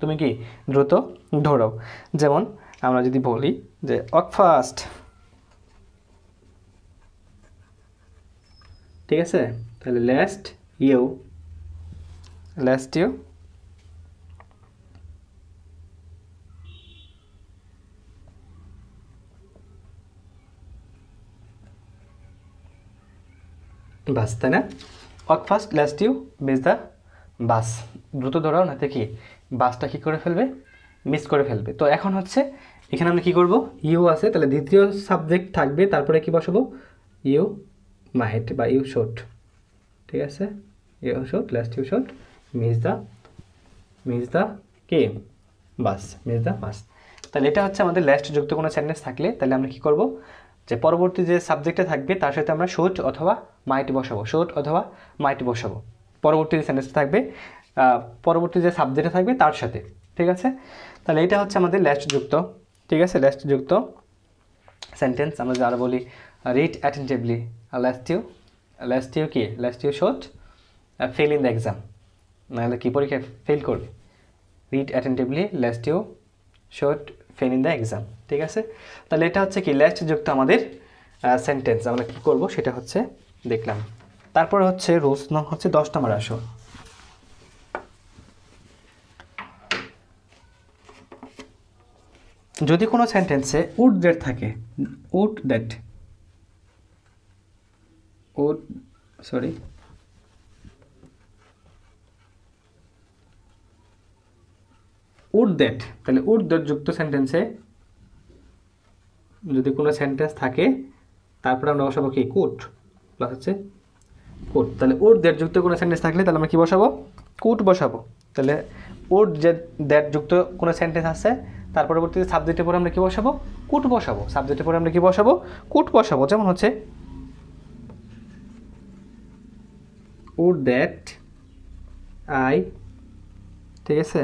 তুমি কি দ্রুত দৌড়াও। যেমন আমরা যদি বলি যে ওয়াক ফাস্ট, ঠিক আছে। তাহলে লাস্ট ইউ বাস, তাই না। Walk fast lest you miss the bus, দ্রুত দৌড়াও না কি বাসটা কী করে ফেলবে, মিস করে ফেলবে। তো এখন হচ্ছে এখানে আমরা কী করব, ইউ আছে তাহলে দ্বিতীয় সাবজেক্ট থাকবে, তারপরে কি বসাবো, ইউ মাইট বা ইউ শুড, ঠিক আছে। You should, lest you should miss the কে বাস, মিস দ্য বাস। তাহলে এটা হচ্ছে আমাদের লাস্ট যুক্ত কোনো সেন্টেন্স থাকলে তাহলে আমরা কী করব, যে পরবর্তী যে সাবজেক্টটা থাকবে তার সাথে আমরা শুড অথবা মাইট বসাবো, পরবর্তী যে সেন্টেন্স থাকবে পরবর্তী যে সাবজেক্টে থাকবে তার সাথে, ঠিক আছে। তাহলে এটা হচ্ছে আমাদের লাস্ট যুক্ত, ঠিক আছে, লাস্ট যুক্ত সেন্টেন্স। আমরা যারা বলি read attentively, lest you should fail in the exam, নাহলে কি পরীক্ষায় ফেল করবে। Read attentively, lest you should fail in the exam, ঠিক আছে। তাহলে এটা হচ্ছে কি লাস্ট যুক্ত আমাদের সেন্টেন্স। আমরা কী করব সেটা হচ্ছে দেখলাম। তারপর হচ্ছে রুলস নং হচ্ছে 10 নম্বর আসো। যদি কোনো সেন্টেন্সে উড দ্যাট থাকে, উড দ্যাট তাহলে উড দ্যাট যুক্ত সেন্টেন্সে যদি কোনো সেন্টেন্স থাকে তারপরে আমরা বসাবো কি কুড প্লাস হচ্ছে কুড। তাহলে উড দ্যাট যুক্ত কোনো সেন্টেন্স থাকলে তাহলে আমরা কি বসাবো, কুড বসাবো। তাহলে উড দ্যাট যুক্ত কোনো সেন্টেন্স আছে তার পরবর্তীতে সাবজেক্টের পরে আমরা কি বসাবো, কুড বসাবো। সাবজেক্টের পরে আমরা কি বসাবো, কুড বসাবো। যেমন হচ্ছে উড দ্যাট আই, ঠিক আছে,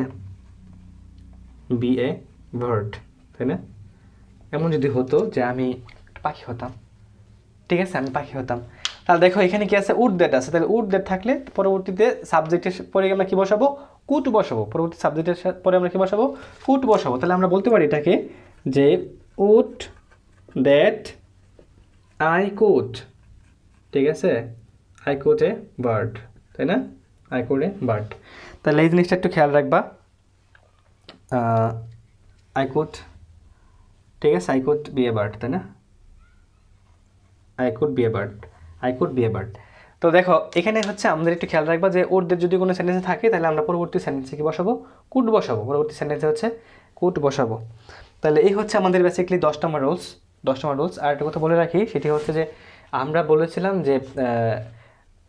বি এ বার্ড, তাই না। এমন যদি হতো যে আমি পাখি হতাম, ঠিক আছে, আমি পাখি হতাম, তাহলে দেখো এখানে কি আছে, উড দ্যাট আছে। তাহলে উড দ্যাট থাকলে পরবর্তীতে সাবজেক্টের পরে আমরা কি বসাবো, কুড বসাবো। পরবর্তী সাবজেক্টের পরে আমরা কি বসাবো, কুড বসাবো। তাহলে আমরা বলতে পারি এটাকে যে উড দ্যাট আই কুড, ঠিক আছে, আই কুড এ বার্ড, তাই না, আই কুড এ বার্ড। তাহলে এই জিনিসটা একটু খেয়াল রাখবা, আই কুড, ঠিক আছে, I could B a bird, তাই না, I could B a bird. তো দেখো এখানে হচ্ছে আমাদের একটু খেয়াল রাখবা যে ওদের যদি কোনো সেন্টেন্সে থাকে তাহলে আমরা পরবর্তী সেন্টেন্সে কি বসাবো, কুড বসাবো। পরবর্তী সেন্টেন্সে হচ্ছে কুড বসাবো। তাহলে এই হচ্ছে আমাদের বেসিক্যালি 10 নম্বর রুলস। আর একটা কথা বলে রাখি, সেটি হচ্ছে যে আমরা বলেছিলাম যে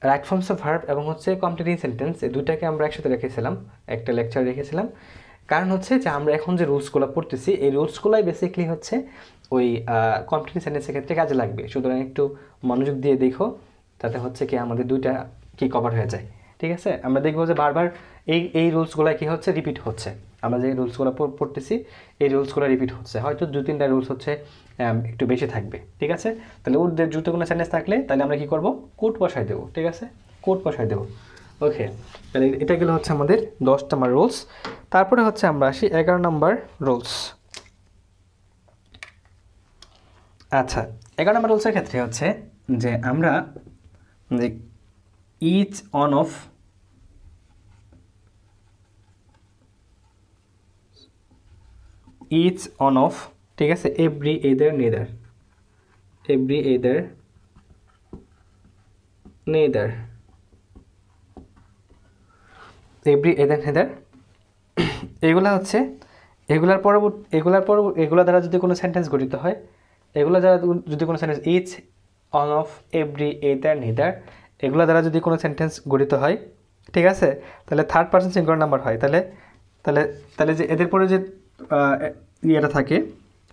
রাইট ফর্মস অফ ভার্ব এবং হচ্ছে কমপ্লিটিং সেন্টেন্স, এই দুইটাকে আমরা একসাথে রেখেছিলাম, একটা লেকচার রেখেছিলাম। কারণ হচ্ছে যে আমরা এখন যে রুলসগুলো পড়তেছি এই রুলসগুলোই বেসিক্যালি হচ্ছে ওই কমপ্লিটিং সেন্টেন্সের ক্ষেত্রে কাজে লাগবে। সুতরাং একটু মনোযোগ দিয়ে দেখো, তাতে হচ্ছে কি আমাদের দুইটা কি কভার হয়ে যায়। ঠিক আছে, আমরা দেখবো যে বারবার এই রুলসগুলো কি হচ্ছে, রিপিট হচ্ছে। আমরা যে রুলসগুলো পড়তেছি এই রুলসগুলো রিপিট হচ্ছে, হয়তো 2-3টা রুলস হচ্ছে একটু বেশি থাকবে। ঠিক আছে, তাহলে ওদের দ্রুত কোনো সেন্টেন্স থাকলে তাহলে আমরা কি করব, কোড বসাই দেবো। ঠিক আছে, কোড বসাই দেবো। ওকে, তাহলে এটা গেলো হচ্ছে আমাদের 10 নম্বর রুলস। তারপরে হচ্ছে আমরা আসি 11 নম্বর রুলস। আচ্ছা, 11 নম্বর রুলসের ক্ষেত্রে হচ্ছে যে আমরা ইচ অন অফ ঠিক আছে, every either neither, every either neither, every either neither, এগুলা হচ্ছে এগুলা দ্বারা যদি কোনো সেন্টেন্স গঠিত হয়, এগুলা দ্বারা যদি কোনো sentence each one of every either neither, এগুলা দ্বারা যদি কোনো সেন্টেন্স গঠিত হয়, ঠিক আছে, তাহলে থার্ড পারসন সিঙ্গুলার নাম্বার হয়। তাহলে তাহলে তাহলে যে এদের পরে যে ইয়েটা থাকে,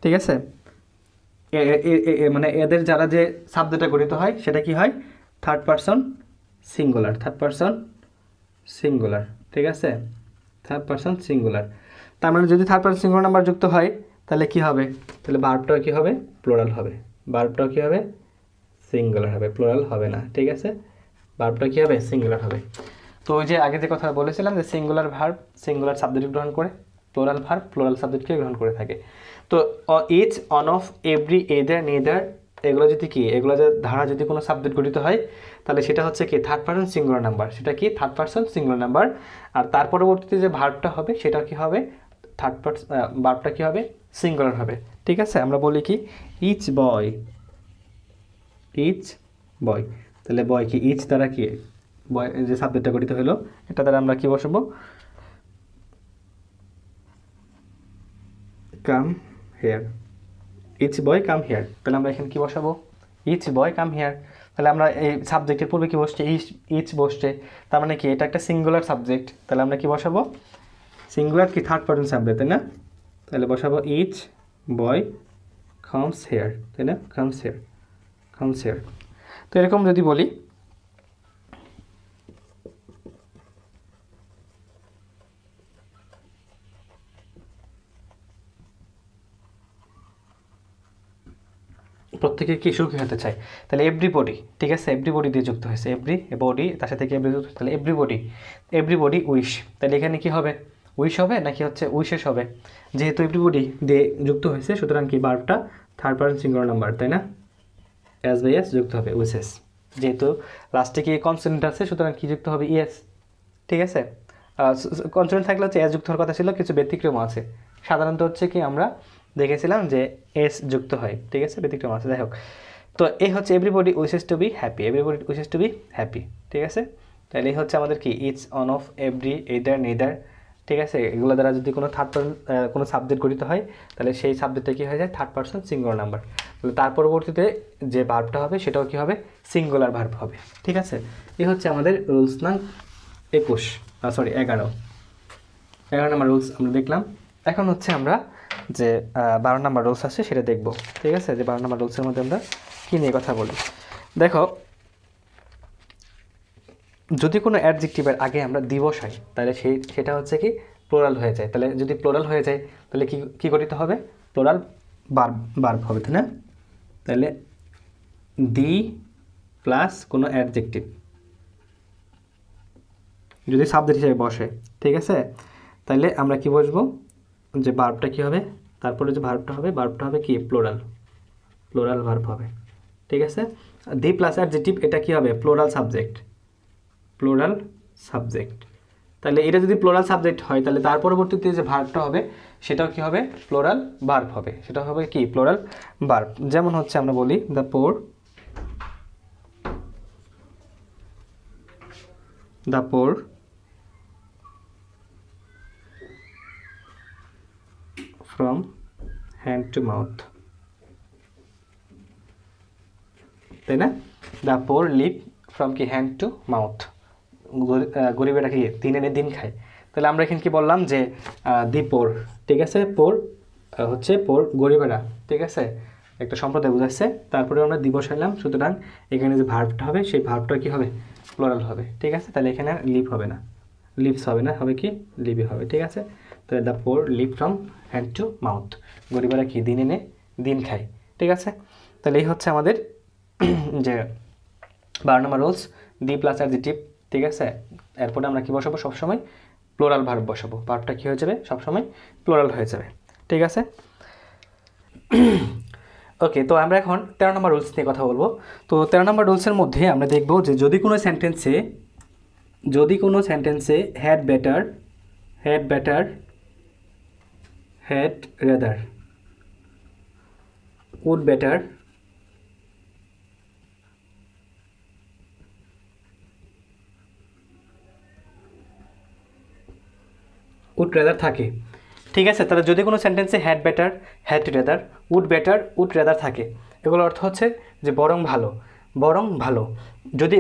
ঠিক আছে, মানে এদের যারা যে শব্দটা গঠিত হয় সেটা কি হয়, third person singular, third person singular. ঠিক আছে, থার্ড পারসন সিঙ্গুলার। তার মানে যদি থার্ড পারসন সিঙ্গুলার নাম্বার যুক্ত হয় তাহলে কি হবে, তাহলে ভার্বটাও কি হবে, প্লোরাল হবে। ভার্বটাও কি হবে, সিঙ্গুলার হবে, প্লোরাল হবে না। ঠিক আছে, ভার্বটা কি হবে, সিঙ্গুলার হবে। তো ওই যে আগে যে কথা বলেছিলাম যে সিঙ্গুলার ভার্ব সিঙ্গুলার সাবজেক্ট গ্রহণ করে, প্লোরাল ভার্ব প্লোরাল সাবজেক্টকে গ্রহণ করে থাকে। তো each one of every either neither, এগুলো যদি কি, এগুলো যে ধারা যদি কোনো সাবজেক্ট গঠিত হয় তাহলে সেটা হচ্ছে কি থার্ড পারসন সিঙ্গুলার নাম্বার, সেটা কি থার্ড পারসন সিঙ্গুলার নাম্বার। আর তার পরবর্তীতে যে ভার্বটা হবে সেটা কি হবে, থার্ড পারসন ভার্বটা কি হবে, সিঙ্গুলার হবে। ঠিক আছে, আমরা বলি কি ইচ বয়, ইচ বয়, তাহলে বয় কি ইচ দ্বারা কি বয় যে সাবজেক্টটা গঠিত হলো এটা দ্বারা আমরা কি বসাবো, come here, each boy come here. তাহলে আমরা এখানে কি বসাবো, ইচ বয় কাম হেয়ার। তাহলে আমরা এই সাবজেক্টের পূর্বে কি বসছে, ইচ বসছে, তার মানে কি এটা একটা সিঙ্গুলার সাবজেক্ট, তাহলে আমরা কি বসাবো, সিঙ্গুলার কি থার্ড পারসন সাবজেক্ট, তাই না, তাহলে বসাবো ইচ বয় কামস হেয়ার, তাই না, কামস হেয়ার, কামস হেয়ার। তো এরকম যদি বলি, প্রত্যেকে কি সুখী হতে চায়, তাহলে এভরিবডি, ঠিক আছে, এভরিবডি দিয়ে যুক্ত হয়েছে, এভরি বডি তার সাথে কি এভরি যুক্ত, তাহলে এভরিবডি উইশ। তাহলে এখানে কি হবে, উইশ হবে নাকি হচ্ছে উইশেস হবে, যেহেতু এভরিবডি দিয়ে যুক্ত হয়েছে সুতরাং কি ভার্বটা থার্ড পারসন সিঙ্গুলার নাম্বার, তাই না, এস বাই এস যুক্ত হবে উইশেস, যেহেতু লাস্টে কি কনসোনেন্ট আছে সুতরাং কি যুক্ত হবে, ইএস। ঠিক আছে, কনসোনেন্ট থাকলে হচ্ছে এস যুক্ত হওয়ার কথা ছিল, কিছু ব্যতিক্রম আছে। সাধারণত হচ্ছে কি আমরা দেখেছিলাম যে এস যুক্ত হয়, ঠিক আছে, ব্যতিক্রম আছে, যাই হোক। তো এই হচ্ছে everybody wishes to be happy, everybody wishes to be happy. ঠিক আছে, তাহলে এই হচ্ছে আমাদের কি each one of every either neither. ঠিক আছে, এগুলো দ্বারা যদি কোনো থার্ড পারসন কোনো সাবজেক্ট গঠিত হয় তাহলে সেই সাবজেক্টটা কী হয়ে যায়, থার্ড পারসন সিঙ্গুলার নাম্বার। তাহলে তার পরবর্তীতে যে ভার্বটা হবে সেটাও কী হবে, সিঙ্গুলার ভার্ব হবে। ঠিক আছে, এই হচ্ছে আমাদের রুলস নাম 11 নম্বর রুলস আমরা দেখলাম। এখন হচ্ছে আমরা যে 12 নম্বর রুলস আছে সেটা দেখব। ঠিক আছে, যে 12 নম্বর রুলসের মধ্যে আমরা কী নিয়ে কথা বলি, দেখো, যদি কোনো অ্যাডজেক্টিভের আগে আমরা দি বসাই তাহলে সেটা হচ্ছে কি প্লোরাল হয়ে যায়। তাহলে যদি প্লোরাল হয়ে যায় তাহলে কি গঠিত হবে, প্লোরাল বার্ব হবে, তাই না। তাহলে দি প্লাস কোনো অ্যাডজেক্টিভ যদি সাবজেক্ট হিসেবে বসে, ঠিক আছে, তাহলে আমরা কি বসবো, যে বার্বটা কি হবে, তারপরে যে ভার্বটা হবে কি প্লোরাল ভার্ব হবে। ঠিক আছে, দি প্লাস অ্যাডজেক্টিভ এটা কি হবে, প্লোরাল সাবজেক্ট, তাহলে এটা যদি প্লোরাল সাবজেক্ট হয় তাহলে তার পরবর্তীতে যে ভার্বটা হবে সেটাও কি হবে, প্লোরাল ভার্ব হবে, সেটা হবে কি প্লোরাল ভার্ব। যেমন হচ্ছে আমরা বলি the poor from hand to mouth, তাই না, দ্য পোর লিভ ফ্রম কি হ্যান্ড টু মাউথ, গরিবেরা কি দিন এনে দিন খায়। তাহলে আমরা এখানে কি বললাম যে দি পোর, ঠিক আছে, পোর হচ্ছে পোর গরিবেরা, ঠিক আছে, একটা সম্প্রদায় বোঝাচ্ছে। তারপরে আমরা দি বসাইলাম, সুতরাং এখানে যে ভার্বটা হবে সেই ভার্বটা কি হবে, প্লোরাল হবে, ঠিক আছে। তাহলে এখানে আর লিভ হবে না, লিভস হবে না, হবে কি লিভই হবে, ঠিক আছে। তাহলে the poor live from hand to mouth, গরিবেরা কি দিন এনে দিন খায়, ঠিক আছে। তাহলে এই হচ্ছে আমাদের যে 12 নম্বর রুলস, দি প্লাস অ্যাডজেক্টিভ, ঠিক আছে। এরপরে আমরা কি বসাবো, সবসময় প্লোরাল ভার্ব বসাবো, ভার্বটা কী হয়ে যাবে, সবসময় প্লোরাল হয়ে যাবে, ঠিক আছে। ওকে, তো আমরা এখন 13 নম্বর রুলস নিয়ে কথা বলবো। তো 13 নম্বর রুলসের মধ্যে আমরা দেখব যে যদি কোনো সেন্টেন্সে had better, had rather, would better, would rather থাকে, ঠিক আছে। তাহলে যদি কোনো সেন্টেন্সে had better, had rather, would better, would rather থাকে, এগুলোর অর্থ হচ্ছে যে বরং ভালো, বরং ভালো। যদি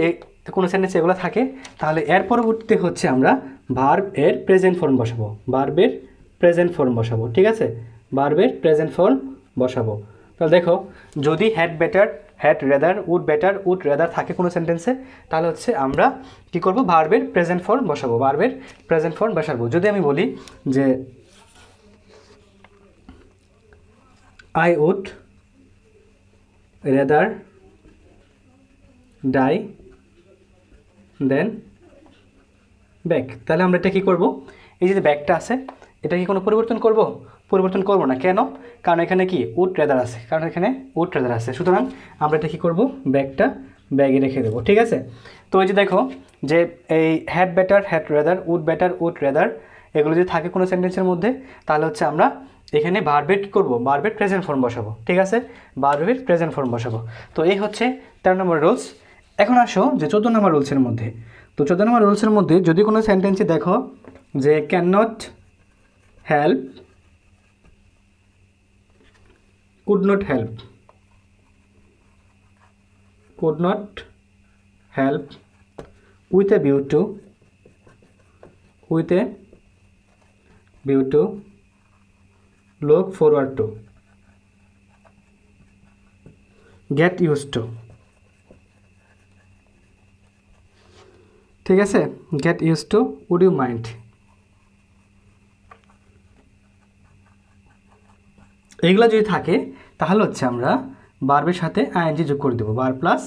কোনো সেন্টেন্সে এগুলো থাকে তাহলে এর পরবর্তীতে হচ্ছে আমরা ভার্ব এর প্রেজেন্ট ফর্ম বসাবো, ভার্বের প্রেজেন্ট ফর্ম বসাবো, ঠিক আছে, ভার্বের প্রেজেন্ট ফর্ম বসাবো। তাহলে দেখো, যদি had better, had rather, would better, would rather থাকে কোনো সেন্টেন্সে, তাহলে হচ্ছে আমরা কী করবো, ভার্বের প্রেজেন্ট ফর্ম বসাবো, ভার্বের প্রেজেন্ট ফর্ম বসাবো। যদি আমি বলি যে I would rather die than beg, তাহলে আমরা এটা কী করবো, এই যে ব্যাগটা আছে এটা কি কোনো পরিবর্তন করব, পরিবর্তন করব না। কেন? কারণ এখানে কি উড রেদার আছে, কারণ এখানে উড রেদার আছে, সুতরাং আমরা এটা কী করবো, ব্যাগটা ব্যাগে রেখে দেবো, ঠিক আছে। তো এই যে দেখো যে এই had better, had rather, would better, would rather, এগুলো যদি থাকে কোনো সেন্টেন্সের মধ্যে, তাহলে হচ্ছে আমরা এখানে ভার্বের কী করবো, ভার্বের প্রেজেন্ট ফর্ম বসাবো, ঠিক আছে, ভার্বের প্রেজেন্ট ফর্ম বসাবো। তো এই হচ্ছে 13 নম্বর রুলস। এখন আসো যে 14 নম্বর রুলসের মধ্যে। তো 14 নম্বর রুলসের মধ্যে যদি কোনো সেন্টেন্সে দেখো যে can not help, could not help, could not help, with a view to, with a view to, look forward to, get used to, ঠিক আছে, get used to, would you mind, এইগুলো যদি থাকে তাহলে হচ্ছে আমরা ভার্বের সাথে আইএনজি যোগ করে দেবো, ভার্ব প্লাস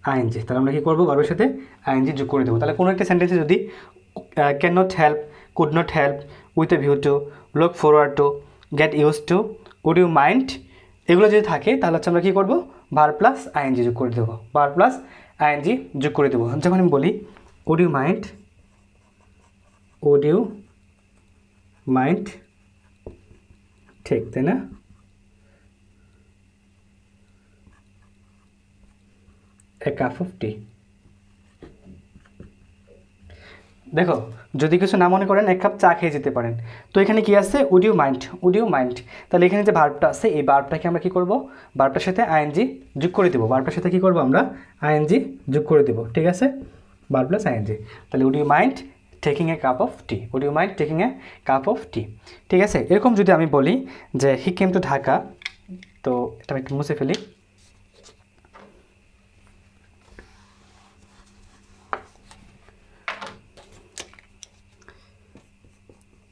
আইএনজি। তাহলে আমরা কী করবো, ভার্বের সাথে আইএনজি যোগ করে দেবো। তাহলে কোনো একটা সেন্টেন্সে যদি can not help, could not help, with a view to, look forward to, get use to, would you mind, এগুলো যদি থাকে তাহলে হচ্ছে আমরা কী করবো, ভার্ব প্লাস আইএনজি যোগ করে দেবো, ভার্ব প্লাস আইএনজি যোগ করে দেবো। যখন আমি বলি would you mind, would you mind, ঠিক তাই না, a cup of tea, দেখো যদি কিছু না মনে করেন এক কাপ চা খেয়ে যেতে পারেন। তো এখানে কি আছে, would you mind, would you mind, তাহলে এখানে যে ভার্বটা আছে এই ভার্বটাকে আমরা কি করব, ভার্বটার সাথে আইএনজি যোগ করে দেবো, ভার্বটার সাথে কি করব আমরা আইএনজি যোগ করে দেবো, ঠিক আছে, ভার্ব প্লাস আইএনজি। তাহলে would you mind taking a cup of tea, would you mind taking a cup of tea, ঠিক আছে। এরকম যদি আমি বলি যে হি কেম টু ঢাকা, তো এটা আমি একটু মুছে ফেলি,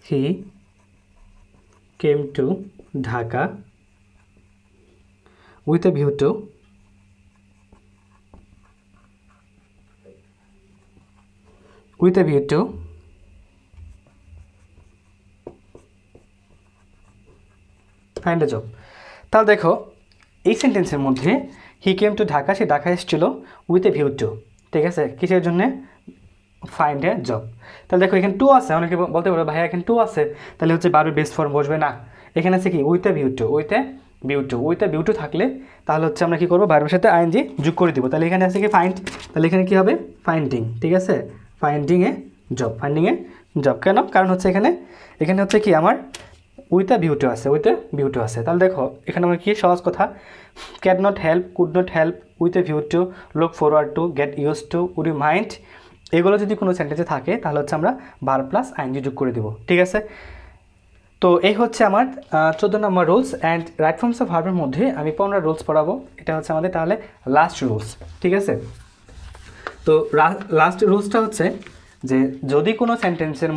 he came to Dhaka with a view to find a job। তাহলে দেখো এই সেন্টেন্সের মধ্যে হি কেম টু ঢাকা, সে ঢাকা এসেছিল, উইথ এ ভিউ টু, ঠিক আছে, কিসের জন্যে, ফাইন্ড এ জব। তাহলে দেখো এখানে টু আছে, অনেকে বলতে পারবে ভাইয়া এখানে টু আছে, তাহলে হচ্ছে ভার্বের বেস ফর্ম বসবে না, এখানে আছে কি with a view two, with a view two, with a view two থাকলে তাহলে হচ্ছে আমরা কী করবো, ভার্বের সাথে আইএনজি যোগ করে দেবো। তাহলে এখানে আছে কি ফাইন্ড, তাহলে এখানে কী হবে ফাইন্ডিং, ঠিক আছে, finding a job, finding a job. কেন? কারণ হচ্ছে এখানে হচ্ছে কি আমার উইথ আ ভিউ টু আছে, উইথ এ ভিউ টু আছে। তাহলে দেখো এখানে আমরা কি সহজ কথা, can not help, could not help, with a view to, look forward to, get use to, would you mind, এগুলো যদি কোনো সেন্টেন্সে থাকে তাহলে হচ্ছে আমরা ভার্ব প্লাস আইএনজি যোগ করে দেবো, ঠিক আছে। তো এই হচ্ছে আমার 14 number rules. And right forms of ভার্বের মধ্যে আমি 15 রুলস পড়াবো, এটা হচ্ছে আমাদের তাহলে লাস্ট রুলস, ঠিক আছে। তো লাস্ট রুলসটা হচ্ছে যে যদি কোনো সেন্টেন্সের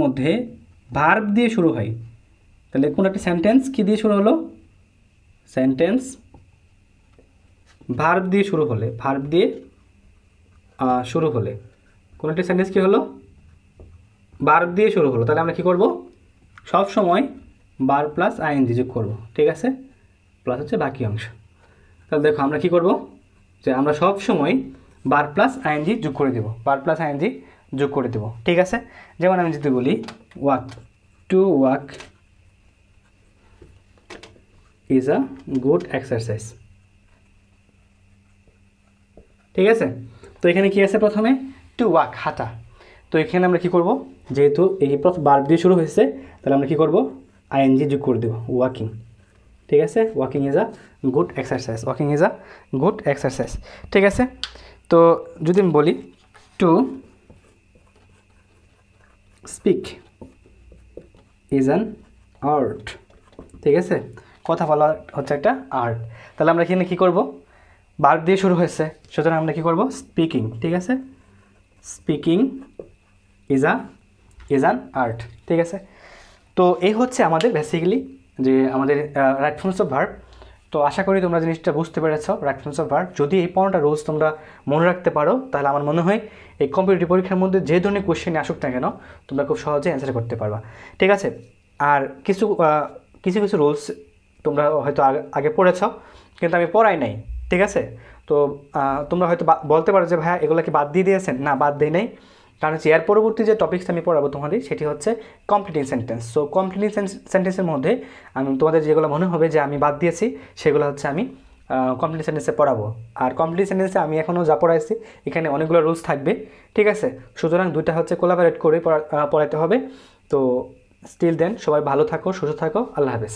মধ্যে ভার্ব দিয়ে শুরু হয়, তাহলে কোনো একটা সেন্টেন্স কী দিয়ে শুরু হলো, সেন্টেন্স ভার্ব দিয়ে শুরু হলে, কোনো একটা সেন্টেন্স কী হলো, ভার্ব দিয়ে শুরু হলো, তাহলে আমরা কী করব, সব সময় ভার্ব প্লাস আইএনজি যোগ করব, ঠিক আছে, প্লাস হচ্ছে বাকি অংশ। তাহলে দেখো আমরা কী করব, যে আমরা সব সময় ভার্ব প্লাস আইএনজি যোগ করে দেব, ঠিক আছে। যেমন আমি যদি বলি walk, to walk is a good exercise, ঠিক আছে। তো এখানে কি আছে, প্রথমে টু ওয়াক, হাঁটা। তো এখানে আমরা কি করব, যেহেতু এই ভার্ব দিয়ে শুরু হয়েছে, তাহলে আমরা কি করব, আইএনজি যোগ করে দেব, ওয়াকিং, ঠিক আছে। Walking is a good exercise, ঠিক আছে। তো যদি আমি বলি to speak is an art, ঠিক আছে, কথা বলা হচ্ছে একটা আর্ট। তাহলে আমরা এখানে কী করব, ভার্ব দিয়ে শুরু হয়েছে, সুতরাং আমরা কী করব, স্পিকিং, ঠিক আছে, স্পিকিং ইজ অ্যান আর্ট, ঠিক আছে। তো এই হচ্ছে আমাদের বেসিক্যালি যে আমাদের রাইট ফর্মস অফ ভার্ব। তো আশা করি তোমরা জিনিসটা বুঝতে পেরেছ, রাইট ফর্মস অফ ভার্ব। যদি এই 15টা রুলস তোমরা মনে রাখতে পারো, তাহলে আমার মনে হয় এই কম্পিটিটিভ পরীক্ষার মধ্যে যে ধরনের কোয়েশ্চেনে আসুক না কেন তোমরা খুব সহজে অ্যান্সার করতে পারবা, ঠিক আছে। আর কিছু রুলস তোমরা হয়তো আগে পড়েছ, কিন্তু আমি পড়াই নাই, ঠিক আছে। তো তোমরা হয়তো বলতে পারো যে ভাইয়া এগুলো কি বাদ দিয়ে দিয়েছেন, না বাদ দিই নাই, কারণ হচ্ছে এর পরবর্তী যে টপিকস আমি পড়াবো তোমাদের, সেটি হচ্ছে কমপ্লিটিং সেন্টেন্স। সো কমপ্লিটিং সেন্টেন্সের মধ্যে আমি তোমাদের যেগুলো মনে হবে যে আমি বাদ দিয়েছি, সেগুলো হচ্ছে আমি কমপ্লিট সেন্টেন্সে পড়াবো। আর কমপ্লিট সেন্টেন্সে আমি এখনও যা পড়াইছি এখানে অনেকগুলো রুলস থাকবে, ঠিক আছে। সুতরাং দুইটা হচ্ছে কোলাবোরেট করে পড়াতে হবে। তো স্টিল দেন সবাই ভালো থাকো, সুস্থ থাকো, আল্লাহ হাফেজ।